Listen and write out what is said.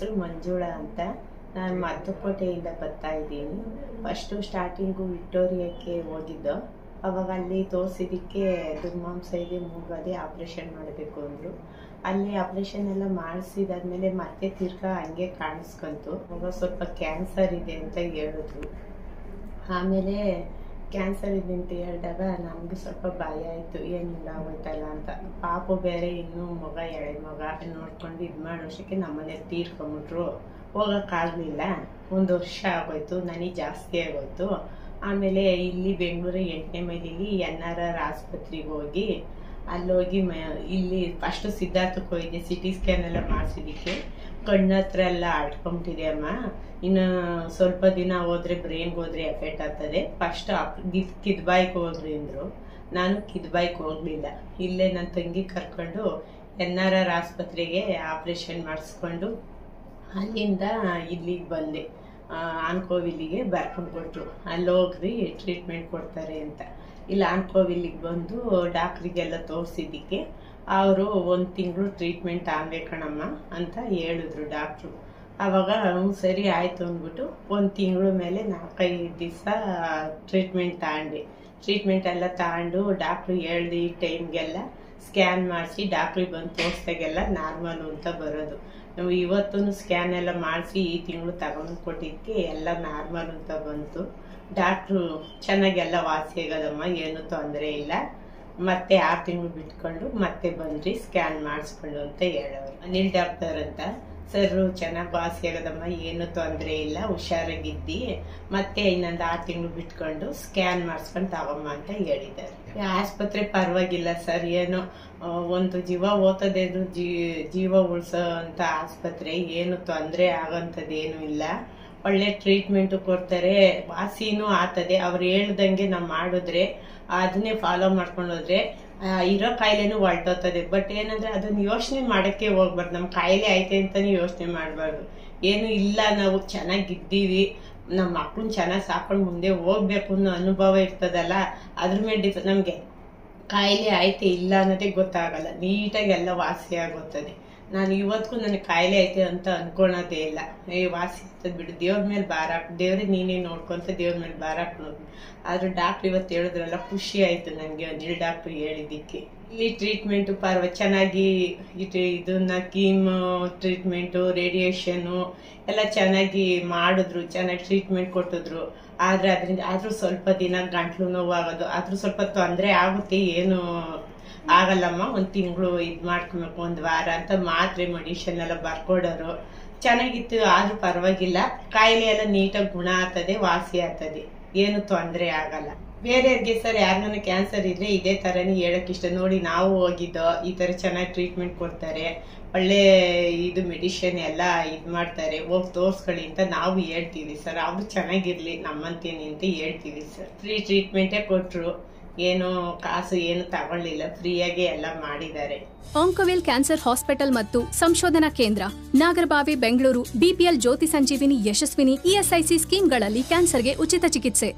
ಹೆಸರು ಮಂಜುಳಾ ಅಂತ. ನಾನು ಮದ್ದಕೋಟೆಯಿಂದ ಬರ್ತಾ ಇದ್ದೀನಿ. ಫಸ್ಟು ಸ್ಟಾರ್ಟಿಂಗು ವಿಕ್ಟೋರಿಯಾಕ್ಕೆ ಹೋಗಿದ್ದು. ಅವಾಗ ಅಲ್ಲಿ ತೋರಿಸಿದ್ದಕ್ಕೆ ದುರ್ಮಾಂಸ ಇದೆ, ಮೂಗದೆ ಆಪ್ರೇಷನ್ ಮಾಡಬೇಕು ಅಂದರು. ಅಲ್ಲಿ ಆಪ್ರೇಷನ್ ಎಲ್ಲ ಮಾಡಿಸಿದಾದ್ಮೇಲೆ ಮತ್ತೆ ತಿರ್ಗಾ ಹಂಗೆ ಕಾಣಿಸ್ಕೊಂತು. ಅವಾಗ ಸ್ವಲ್ಪ ಕ್ಯಾನ್ಸರ್ ಇದೆ ಅಂತ ಹೇಳಿದ್ರು. ಆಮೇಲೆ ಕ್ಯಾನ್ಸರ್ ಇದೆ ಅಂತ ಹೇಳಿದಾಗ ನಮಗೂ ಸ್ವಲ್ಪ ಭಯ ಆಯಿತು, ಏನಿಲ್ಲ ಹೋಯ್ತಲ್ಲ ಅಂತ. ಪಾಪು ಬೇರೆ ಇನ್ನೂ ಮಗ ಎಳೆ ಮಗ ನೋಡ್ಕೊಂಡು ಇದು ಮಾಡೋಷ್ಟಕ್ಕೆ ನಮ್ಮನೆ ತೀರ್ಕೊಂಬಿಟ್ರು. ಹೋಗೋಕ್ಕಾಗಲಿಲ್ಲ. 1 ವರ್ಷ ಆಗೋಯ್ತು, ನನಗೆ ಜಾಸ್ತಿ ಆಗೋಯ್ತು. ಆಮೇಲೆ ಇಲ್ಲಿ ಬೆಂಗಳೂರು 8ನೇ ಮೈಲಿಲಿ NRR ಆಸ್ಪತ್ರೆಗೆ ಹೋಗಿ ಅಲ್ಲೋಗಿ ಇಲ್ಲಿ ಫಸ್ಟು ಸಿದ್ಧಾರ್ಥಕ್ಕೆ ಹೋಗಿದ್ದೆ. CT ಸ್ಕ್ಯಾನ್ ಎಲ್ಲ ಮಾಡಿಸಿದ್ದಕ್ಕೆ ಕಣ್ಣು ಹತ್ರ ಎಲ್ಲ ಆಡ್ಕೊಂಬಿಟ್ಟಿದೆ ಅಮ್ಮ, ಇನ್ನು ಸ್ವಲ್ಪ ದಿನ ಹೋದ್ರೆ ಬ್ರೈನ್ಗೆ ಹೋದ್ರೆ ಎಫೆಕ್ಟ್ ಆಗ್ತದೆ, ಫಸ್ಟ್ ಕಿದ್ಬಾಯ್ಗೆ ಹೋಗ್ರಿ ಅಂದರು. ನಾನು ಕಿದ್ಬಾಯ್ಗೆ ಹೋಗಲಿಲ್ಲ. ಇಲ್ಲೇ ನನ್ನ ತಂಗಿ ಕರ್ಕೊಂಡು NRR ಆಸ್ಪತ್ರೆಗೆ ಆಪ್ರೇಷನ್ ಮಾಡಿಸ್ಕೊಂಡು ಅಲ್ಲಿಂದ ಇಲ್ಲಿಗೆ ಬಂದೆ. ಆನ್ಕೋವಿಲ್ಲಿಗೆ ಬರ್ಕೊಂಡು ಕೊಟ್ಟರು, ಅಲ್ಲಿ ಹೋಗ್ರಿ ಟ್ರೀಟ್ಮೆಂಟ್ ಕೊಡ್ತಾರೆ ಅಂತ. ಇಲ್ಲಿ ಆನ್ಕೋವಿಲ್ಲಿಗೆ ಬಂದು ಡಾಕ್ಟ್ರಿಗೆಲ್ಲ ತೋರಿಸಿದ್ದಕ್ಕೆ ಅವರು 1 ತಿಂಗಳು ಟ್ರೀಟ್ಮೆಂಟ್ ಆಗಬೇಕಣಮ್ಮ ಅಂತ ಹೇಳಿದ್ರು ಡಾಕ್ಟ್ರು. ಆವಾಗ ಸರಿ ಆಯಿತು ಅಂದ್ಬಿಟ್ಟು 1 ತಿಂಗಳು ಮೇಲೆ 4-5 ದಿವಸ ಟ್ರೀಟ್ಮೆಂಟ್ ತಗೊಂಡೆ. ಟ್ರೀಟ್ಮೆಂಟ್ ಎಲ್ಲ ತಗೊಂಡು ಡಾಕ್ಟ್ರು ಹೇಳ್ದು ಈ ಟೈಮ್ಗೆಲ್ಲ ಸ್ಕ್ಯಾನ್ ಮಾಡಿಸಿ ಡಾಕ್ಟ್ರಿಗೆ ಬಂದು ತೋರಿಸ್ದಾಗೆಲ್ಲ ನಾರ್ಮಲು ಅಂತ ಬರೋದು. ನಾವು ಇವತ್ತೂ ಸ್ಕ್ಯಾನ್ ಎಲ್ಲ ಮಾಡಿಸಿ ಈ ತಿಂಗಳು ತಗೊಂಡು ಕೊಟ್ಟಿದ್ದಕ್ಕೆ ಎಲ್ಲ ನಾರ್ಮಲ್ ಅಂತ ಬಂತು. ಡಾಕ್ಟ್ರು ಚೆನ್ನಾಗೆಲ್ಲ ವಾಸಿ ಆಗೋದಮ್ಮ, ಏನೂ ತೊಂದರೆ ಇಲ್ಲ, ಮತ್ತೆ 6 ತಿಂಗಳು ಬಿಟ್ಕೊಂಡು ಮತ್ತೆ ಬಂದ್ರಿ ಸ್ಕ್ಯಾನ್ ಮಾಡಿಸ್ಕೊಂಡು ಅಂತ ಹೇಳೋರು. ಅನಿಲ್ ಡಾಕ್ಟರ್ ಅಂತ ಸರ್, ಚೆನ್ನಾಗಿ ವಾಸಿ ಆಗೋದಮ್ಮ, ಏನೂ ತೊಂದರೆ ಇಲ್ಲ, ಹುಷಾರಾಗಿದ್ದಿ, ಮತ್ತೆ ಇನ್ನೊಂದು 6 ತಿಂಗಳು ಬಿಟ್ಕೊಂಡು ಸ್ಕ್ಯಾನ್ ಮಾಡಿಸ್ಕೊಂಡು ತಗೊಮ್ಮ ಅಂತ ಹೇಳಿದ್ದಾರೆ. ಆಸ್ಪತ್ರೆ ಪರವಾಗಿಲ್ಲ ಸರ್, ಏನೋ ಒಂದು ಜೀವ ಓದ್ತದೆ ಅಂದ್ರೂ ಜೀವ ಉಳಿಸೋ ಅಂತ ಆಸ್ಪತ್ರೆ, ಏನು ತೊಂದರೆ ಆಗೋಂಥದ್ದೇನು ಇಲ್ಲ. ಒಳ್ಳೆ ಟ್ರೀಟ್ಮೆಂಟು ಕೊಡ್ತಾರೆ, ವಾಸಿನೂ ಆಗ್ತದೆ. ಅವ್ರು ಹೇಳ್ದಂಗೆ ನಾವು ಮಾಡಿದ್ರೆ ಅದನ್ನೇ ಫಾಲೋ ಮಾಡ್ಕೊಂಡು ಹೋದ್ರೆ ಇರೋ ಕಾಯಿಲೆನೂ ಹೊರಟೋಗ್ತದೆ. ಬಟ್ ಏನಂದ್ರೆ ಅದನ್ನ ಯೋಚನೆ ಮಾಡೋಕ್ಕೆ ಹೋಗ್ಬಾರ್ದು. ನಮ್ಮ ಕಾಯಿಲೆ ಐತೆ ಅಂತಾನೆ ಯೋಚನೆ ಮಾಡಬಾರ್ದು. ಏನು ಇಲ್ಲ, ನಾವು ಚೆನ್ನಾಗಿದ್ದೀವಿ, ನಮ್ಮ ಮಕ್ಕಳನ್ನ ಚೆನ್ನಾಗಿ ಸಾಕೊಂಡು ಮುಂದೆ ಹೋಗ್ಬೇಕು ಅನ್ನೋ ಅನುಭವ ಇರ್ತದಲ್ಲ, ಅದ್ರ ಮೇಲೆ ನಮಗೆ ಕಾಯಿಲೆ ಐತೆ ಇಲ್ಲ ಅನ್ನೋದೇ ಗೊತ್ತಾಗಲ್ಲ. ನೀಟಾಗಿ ಎಲ್ಲ ವಾಸಿ ಆಗೋಗ್ತದೆ. ನಾನು ಇವತ್ತಿಗೂ ನನಗೆ ಕಾಯಿಲೆ ಐತೆ ಅಂತ ಅನ್ಕೊಳೋದೇ ಇಲ್ಲ. ವಾಸಿ ಆಗ್ತದೆ ಬಿಡು, ದೇವ್ರ ಮೇಲೆ ಭಾರ ಹಾಕು, ದೇವ್ರೇ ನೀನೇ ನೋಡ್ಕೊಂತ ದೇವ್ರ ಮೇಲೆ ಭಾರ ಹಾಕೋದು. ಆದ್ರೆ ಡಾಕ್ಟ್ರ್ ಇವತ್ತು ಹೇಳಿದ್ರಲ್ಲ, ಖುಷಿ ಆಯ್ತು ನನಗೆ ಅನಿಲ್ ಡಾಕ್ಟ್ರು ಹೇಳಿದ್ದಕ್ಕೆ. ಇಲ್ಲಿ ಟ್ರೀಟ್ಮೆಂಟು ಚೆನ್ನಾಗಿ ಇದನ್ನ ಕೀಮೋ ಟ್ರೀಟ್ಮೆಂಟು, ರೇಡಿಯೇಷನ್ನು ಎಲ್ಲ ಚೆನ್ನಾಗಿ ಮಾಡಿದ್ರು, ಚೆನ್ನಾಗಿ ಟ್ರೀಟ್ಮೆಂಟ್ ಕೊಟ್ಟಿದ್ರು. ಆದ್ರೆ ಅದರಿಂದ ಆದ್ರೂ ಸ್ವಲ್ಪ ದಿನ ಗಂಟ್ಲು ನೋವಾಗೋದು, ಆದ್ರೂ ಸ್ವಲ್ಪ ತೊಂದರೆ ಆಗುತ್ತೆ, ಏನು ಆಗಲ್ಲಮ್ಮ, 1 ತಿಂಗಳು ಇದು ಮಾಡ್ಕೊಬೇಕು, 1 ವಾರ ಅಂತ ಮಾತ್ರೆ ಮೆಡಿಷನ್ ಎಲ್ಲ ಬರ್ಕೊಡೋರು. ಚೆನ್ನಾಗಿತ್ತು, ಆದ್ರೂ ಪರವಾಗಿಲ್ಲ. ಕಾಯಿಲೆ ಎಲ್ಲ ನೀಟಾಗಿ ಗುಣ ಆಗ್ತದೆ, ವಾಸಿ ಆಗ್ತದೆ, ಏನು ತೊಂದರೆ ಆಗಲ್ಲ. ಬೇರೆಯವ್ರಿಗೆ ಸರ್ ಯಾರನ್ನ ಕ್ಯಾನ್ಸರ್ ಇದ್ರೆ ಇದೇ ಥರನೇ ಹೇಳಕ್ ಇಷ್ಟ. ನೋಡಿ ನಾವು ಹೋಗಿದ್ದೋ, ಈ ಥರ ಚೆನ್ನಾಗಿ ಟ್ರೀಟ್ಮೆಂಟ್ ಕೊಡ್ತಾರೆ, ಒಳ್ಳೆ ಇದು ಮೆಡಿಷನ್ ಎಲ್ಲ ಇದು ಮಾಡ್ತಾರೆ, ಹೋಗಿ ತೋರಿಸ್ಕೊಳ್ಳಿ ಅಂತ ನಾವು ಹೇಳ್ತೀವಿ ಸರ್. ಅವ್ರು ಚೆನ್ನಾಗಿರ್ಲಿ ನಮ್ಮಂತೇನೆ ಅಂತ ಹೇಳ್ತೀವಿ ಸರ್. ಫ್ರೀ ಟ್ರೀಟ್ಮೆಂಟೇ ಕೊಟ್ಟರು, ಏನು ಕಾಸು ಏನು ತಗೊಳ್ಳಿಲ್ಲ, ಫ್ರೀಯಾಗಿ ಎಲ್ಲ ಮಾಡಿದ್ದಾರೆ. ಆಂಕೋವಿಲ್ ಕ್ಯಾನ್ಸರ್ ಹಾಸ್ಪಿಟಲ್ ಮತ್ತು ಸಂಶೋಧನಾ ಕೇಂದ್ರ, ನಾಗರಬಾವಿ, ಬೆಂಗಳೂರು. BPL ಜ್ಯೋತಿ ಸಂಜೀವಿನಿ ಯಶಸ್ವಿನಿ ESIC ಸ್ಕೀಮ್ಗಳಲ್ಲಿ ಕ್ಯಾನ್ಸರ್ಗೆ ಉಚಿತ ಚಿಕಿತ್ಸೆ.